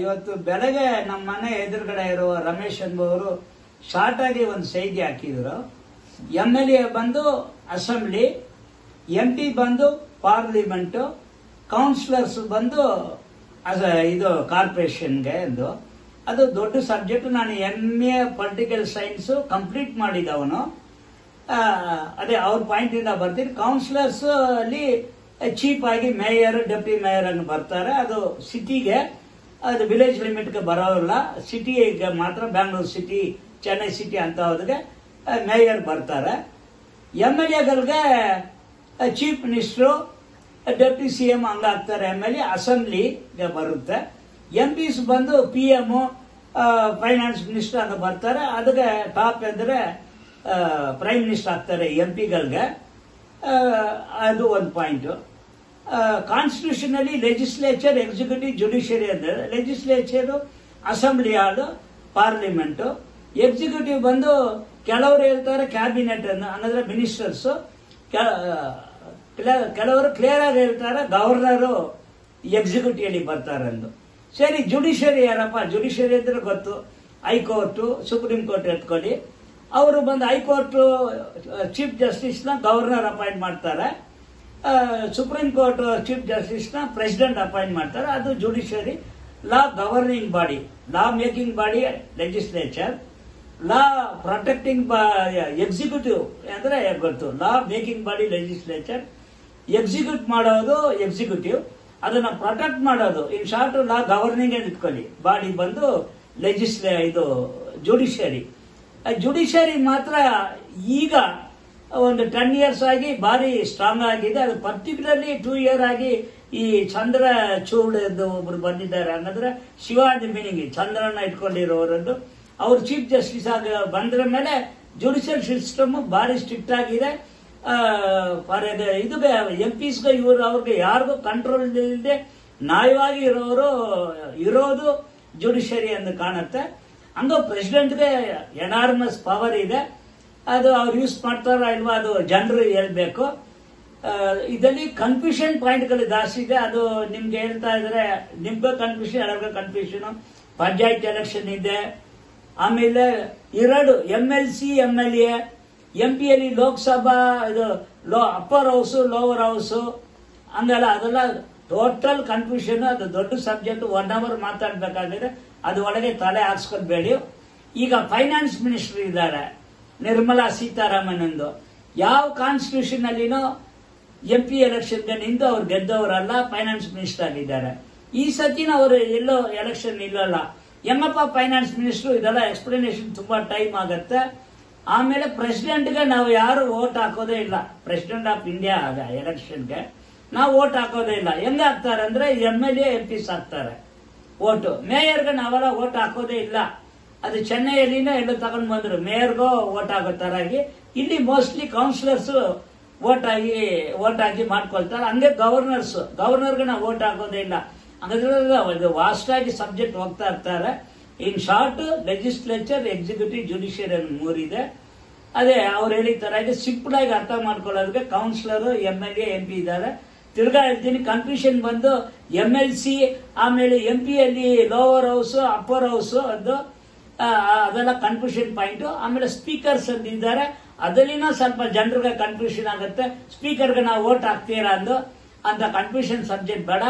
ಇವತ್ತು ಬೆಳಗ್ಗೆ ನಮ್ಮ ಮನೆ ಎದುರುಗಡೆ ಇರುವ ರಮೇಶ್ ಎಂಬುವರು ಶಾರ್ಟ್ ಆಗಿ ಒಂದು ಸೈದಿ ಹಾಕಿದ್ರು. MLA ಬಂದು ಅಸೆಂಬ್ಲಿ, MP ಬಂದು ಪಾರ್ಲಿಮೆಂಟ್, ಕೌನ್ಸಿಲರ್ಸ್ ಬಂದು ಇದು ಕಾರ್ಪೊರೇಷನ್ಗೆ ಎಂದು. ಅದು ದೊಡ್ಡ ಸಬ್ಜೆಕ್ಟ್. ನಾನು MA ಪೊಲಿಟಿಕಲ್ ಸೈನ್ಸ್ ಕಂಪ್ಲೀಟ್ ಮಾಡಿದವನು. ಅದೇ ಅವ್ರ ಪಾಯಿಂಟ್ ಇಂದ ಬರ್ತೀನಿ. ಕೌನ್ಸಿಲರ್ಸ್ ಅಲ್ಲಿ ಚೀಪ್ ಆಗಿ ಮೇಯರ್, ಡೆಪ್ಟಿ ಮೇಯರ್ ಅನ್ನು ಬರ್ತಾರೆ. ಅದು ಸಿಟಿಗೆ, ಅದು ವಿಲೇಜ್ ಲಿಮಿಟ್ಗೆ ಬರೋಲ್ಲ. ಸಿಟಿಗೆ ಮಾತ್ರ, ಬ್ಯಾಂಗ್ಳೂರ್ ಸಿಟಿ, ಚೆನ್ನೈ ಸಿಟಿ ಅಂತ ಹೋದ್ರೆ ಮೇಯರ್ ಬರ್ತಾರೆ. MLAಗಳಿಗೆ ಚೀಫ್ ಮಿನಿಸ್ಟ್ರು, ಡೆಪ್ಟಿ CM ಹಂಗಾಗ್ತಾರೆ. MLA ಅಸೆಂಬ್ಲಿಗೆ ಬರುತ್ತೆ. MPs ಬಂದು PM, ಫೈನಾನ್ಸ್ ಮಿನಿಸ್ಟರ್ ಅಂತ ಬರ್ತಾರೆ. ಅದಕ್ಕೆ ಟಾಪ್ ಅಂದ್ರೆ ಪ್ರೈಮ್ ಮಿನಿಸ್ಟರ್ ಆಗ್ತಾರೆ MP ಗಳಿಗೆ. ಅದು ಒಂದು ಪಾಯಿಂಟ್. ಕಾನ್ಸ್ಟಿಟ್ಯೂಷನ್ ಅಲ್ಲಿ ಲೆಜಿಸ್ಲೇಚರ್, ಎಕ್ಸಿಕ್ಯೂಟಿವ್, ಜುಡಿಷಿಯರಿ ಅಂದ್ರೆ ಲೆಜಿಸ್ಲೇಚರ್ ಅಸೆಂಬ್ಲಿ ಹಾಲು, ಪಾರ್ಲಿಮೆಂಟ್. ಎಕ್ಸಿಕ್ಯೂಟಿವ್ ಬಂದು ಕೆಲವರು ಹೇಳ್ತಾರೆ ಕ್ಯಾಬಿನೆಟ್ ಅನ್ನೋದ್ರೆ ಮಿನಿಸ್ಟರ್ಸ್, ಕೆಲವರು ಕ್ಲಿಯರ್ ಆಗಿ ಹೇಳ್ತಾರೆ ಗವರ್ನರು ಎಕ್ಸಿಕ್ಯೂಟಿವ್ ಅಲ್ಲಿ ಬರ್ತಾರೆ ಎಂದು. ಸರಿ, ಜುಡಿಷಿಯರಿ ಯಾರಪ್ಪ? ಜುಡಿಷಿಯರಿ ಅಂದ್ರೆ ಗೊತ್ತು, ಹೈಕೋರ್ಟ್, ಸುಪ್ರೀಂ ಕೋರ್ಟ್ ಎತ್ಕೊಳ್ಳಿ. ಅವರು ಬಂದು ಹೈಕೋರ್ಟ್ ಚೀಫ್ ಜಸ್ಟಿಸ್ ನ ಗವರ್ನರ್ ಅಪಾಯಿಂಟ್ ಮಾಡ್ತಾರೆ. ಸುಪ್ರೀಂ ಕೋರ್ಟ್ ಚೀಫ್ ಜಸ್ಟಿಸ್ ನ ಪ್ರೆಸಿಡೆಂಟ್ ಅಪಾಯಿಂಟ್ ಮಾಡ್ತಾರೆ. ಅದು judiciary. Law governing body, law making body legislature, law protecting executive ಅಂದ್ರೆ ಗೊತ್ತು, law making body legislature, execute ಮಾಡೋದು ಎಕ್ಸಿಕ್ಯೂಟಿವ್, ಅದನ್ನ ಪ್ರೊಟೆಕ್ಟ್ ಮಾಡೋದು ಇನ್ ಶಾರ್ಟ್ ಲಾ ಗವರ್ನಿಂಗ್ ಅಂತ ಇಟ್ಕೊಳ್ಳಿ. ಬಾಡಿ ಬಂದು ಇದು ಜುಡಿಷಿಯರಿ. ಜುಡಿಷಿಯರಿ ಮಾತ್ರ ಈಗ ಒಂದು 10 years ಆಗಿ ಭಾರಿ ಸ್ಟ್ರಾಂಗ್ ಆಗಿದೆ. ಅದು ಪರ್ಟಿಕ್ಯುಲರ್ಲಿ 2 year ಆಗಿ ಈ ಚಂದ್ರಚೂಡ್ ಒಬ್ರು ಬಂದಿದ್ದಾರೆ. ಹಂಗಂದ್ರೆ ಶಿವ ಅಂಡ್ ಮೀನಿಂಗ್ ಚಂದ್ರನ ಇಟ್ಕೊಂಡಿರೋರದ್ದು. ಅವ್ರು ಚೀಫ್ ಜಸ್ಟಿಸ್ ಆಗಿ ಬಂದ್ರ ಮೇಲೆ ಜುಡಿಷಿಯಲ್ ಸಿಸ್ಟಮ್ ಭಾರಿ ಸ್ಟ್ರಿಕ್ಟ್ ಆಗಿದೆ. ಇದು MPಸ್ಗೆ ಅವ್ರಿಗೆ ಯಾರಿಗೂ ಕಂಟ್ರೋಲ್ ಇಲ್ಲದೆ ನ್ಯಾಯವಾಗಿ ಇರೋದು ಜುಡಿಷಿಯರಿ ಅಂತ ಕಾಣುತ್ತೆ. ಹಂಗ ಪ್ರೆಸಿಡೆಂಟ್ಗೆ ಎನಾರ್ಮಸ್ ಪವರ್ ಇದೆ. ಅದು ಅವ್ರು ಯೂಸ್ ಮಾಡ್ತಾರ ಇಲ್ವಾ ಅದು ಜನರು ಹೇಳ್ಬೇಕು. ಇದರಲ್ಲಿ ಕನ್ಫ್ಯೂಷನ್ ಪಾಯಿಂಟ್ಗಳು ಜಾಸ್ತಿ ಇದೆ. ಅದು ನಿಮ್ಗೆ ಹೇಳ್ತಾ ಇದ್ರೆ ನಿಮ್ಗೆ ಕನ್ಫ್ಯೂಷನ್, ಎಲ್ಲರಿಗೂ ಕನ್ಫ್ಯೂಷನ್. ಪಂಚಾಯತ್ ಎಲೆಕ್ಷನ್ ಇದೆ. ಆಮೇಲೆ 2 MLC, MLA, MP ಲೋಕಸಭಾ, ಇದು ಅಪ್ಪರ್ ಹೌಸ್, ಲೋವರ್ ಹೌಸ್, ಹಂಗಲ್ಲ. ಅದೆಲ್ಲ ಟೋಟಲ್ ಕನ್ಫ್ಯೂಷನ್. ಅದು ದೊಡ್ಡ ಸಬ್ಜೆಕ್ಟ್, 1 hour ಮಾತಾಡ್ಬೇಕಾದ್ರೆ ಅದು ಒಳಗೆ ತಲೆ ಹಾಕ್ಸ್ಕೊಳ್ಬೇಡಿ. ಈಗ ಫೈನಾನ್ಸ್ ಮಿನಿಸ್ಟರ್ ಇದ್ದಾರೆ, ನಿರ್ಮಲಾ ಸೀತಾರಾಮನ್ ಎಂದು. ಯಾವ ಕಾನ್ಸ್ಟಿಟ್ಯೂಷನ್ ಅಲ್ಲಿನೋ MP ಎಲೆಕ್ಷನ್ಗೆ ನಿಂತು ಅವ್ರು ಗೆದ್ದವರಲ್ಲ, ಫೈನಾನ್ಸ್ ಮಿನಿಸ್ಟರ್ ಆಗಿದ್ದಾರೆ. ಈ ಸತಿನ ಅವರು ಎಲ್ಲೋ ಎಲೆಕ್ಷನ್ ಇಲ್ಲಲ್ಲ. ಹೆಂಗಪ್ಪ ಫೈನಾನ್ಸ್ ಮಿನಿಸ್ಟರ್? ಇದೆಲ್ಲ ಎಕ್ಸ್ಪ್ಲನೇಷನ್ ತುಂಬಾ ಟೈಮ್ ಆಗತ್ತೆ. ಆಮೇಲೆ ಪ್ರೆಸಿಡೆಂಟ್ಗೆ ನಾವು ಯಾರು ವೋಟ್ ಹಾಕೋದೇ ಇಲ್ಲ. ಪ್ರೆಸಿಡೆಂಟ್ ಆಫ್ ಇಂಡಿಯಾ ಎಲೆಕ್ಷನ್ಗೆ ನಾವು ವೋಟ್ ಹಾಕೋದೇ ಇಲ್ಲ. ಹೆಂಗ ಹಾಕ್ತಾರೆ ಅಂದ್ರೆ MLA, MPs ಹಾಕ್ತಾರೆ ವೋಟು. ಮೇಯರ್ಗೆ ನಾವೆಲ್ಲ ವೋಟ್ ಹಾಕೋದೇ ಇಲ್ಲ. ಅದು ಚೆನ್ನೈಯಲ್ಲಿನ ಎಲ್ಲೋ ತಗೊಂಡ್ ಬಂದ್ರು, ಮೇಯರ್ಗೂ ವೋಟ್ ಆಗೋ ತರಾಗಿ. ಇಲ್ಲಿ ಮೋಸ್ಟ್ಲಿ ಕೌನ್ಸಿಲರ್ಸ್ ವೋಟ್ ಹಾಕಿ ಮಾಡ್ಕೊಳ್ತಾರೆ. ಹಂಗೆ ಗವರ್ನರ್ಗೆ ನಾವು ವೋಟ್ ಹಾಕೋದೇ ಇಲ್ಲ. ಹಂಗಾದ್ರೆ ವಾಸ್ಟ್ ಆಗಿ ಸಬ್ಜೆಕ್ಟ್ ಹೋಗ್ತಾ ಇರ್ತಾರೆ. In short legislature, executive, judiciary 3 ಇದೆ. ಅದೇ ಅವ್ರು ಹೇಳಿದ ಸಿಂಪಲ್ ಆಗಿ ಅರ್ಥ ಮಾಡ್ಕೊಳ್ಳೋದಕ್ಕೆ ಕೌನ್ಸಿಲರ್, MLA, MP ಇದ್ದಾರೆ. ತಿರ್ಗಾ ಹೇಳ್ತೀನಿ, ಕನ್ಫ್ಯೂಷನ್ ಬಂದು MLC, ಆಮೇಲೆ MP ಅಲ್ಲಿ ಲೋವರ್ ಹೌಸ್, ಅಪ್ಪರ್ ಹೌಸ್, ಅದೆಲ್ಲ ಕನ್ಫ್ಯೂಷನ್ ಪಾಯಿಂಟ್. ಆಮೇಲೆ ಸ್ಪೀಕರ್ಸ್ ಅಂತ ಇದ್ದಾರೆ. ಅದಲ್ಲಿನ ಸ್ವಲ್ಪ ಜನರಿಗೆ ಕನ್ಫ್ಯೂಷನ್ ಆಗುತ್ತೆ. ಸ್ಪೀಕರ್ಗೆ ನಾವು ವೋಟ್ ಹಾಕ್ತೀರಾ ಅಂತ ಕನ್ಫ್ಯೂಷನ್ ಸಬ್ಜೆಕ್ಟ್ ಬೇಡ.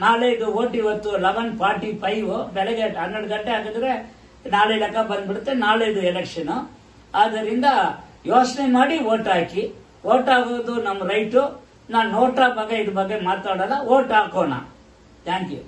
ನಾಳೆ ಇದು ವೋಟ್ ಇವತ್ತು 11:45, ಬೆಳಗ್ಗೆ 12 ಗಂಟೆ ಆಗಿದ್ರೆ ನಾಳೆ ಲೆಕ್ಕ ಬಂದ್ಬಿಡುತ್ತೆ. ನಾಳೆ ಇದು ಎಲೆಕ್ಷನ್. ಆದ್ದರಿಂದ ಯೋಚನೆ ಮಾಡಿ ವೋಟ್ ಹಾಕಿ. ವೋಟ್ ಹಾಕೋದು ನಮ್ಮ ರೈಟು. ನಾನು ನೋಟಾ ಬಗ್ಗೆ ಇದ್ರ ಬಗ್ಗೆ ಮಾತಾಡಲ್ಲ. ವೋಟ್ ಹಾಕೋಣ. Thank you.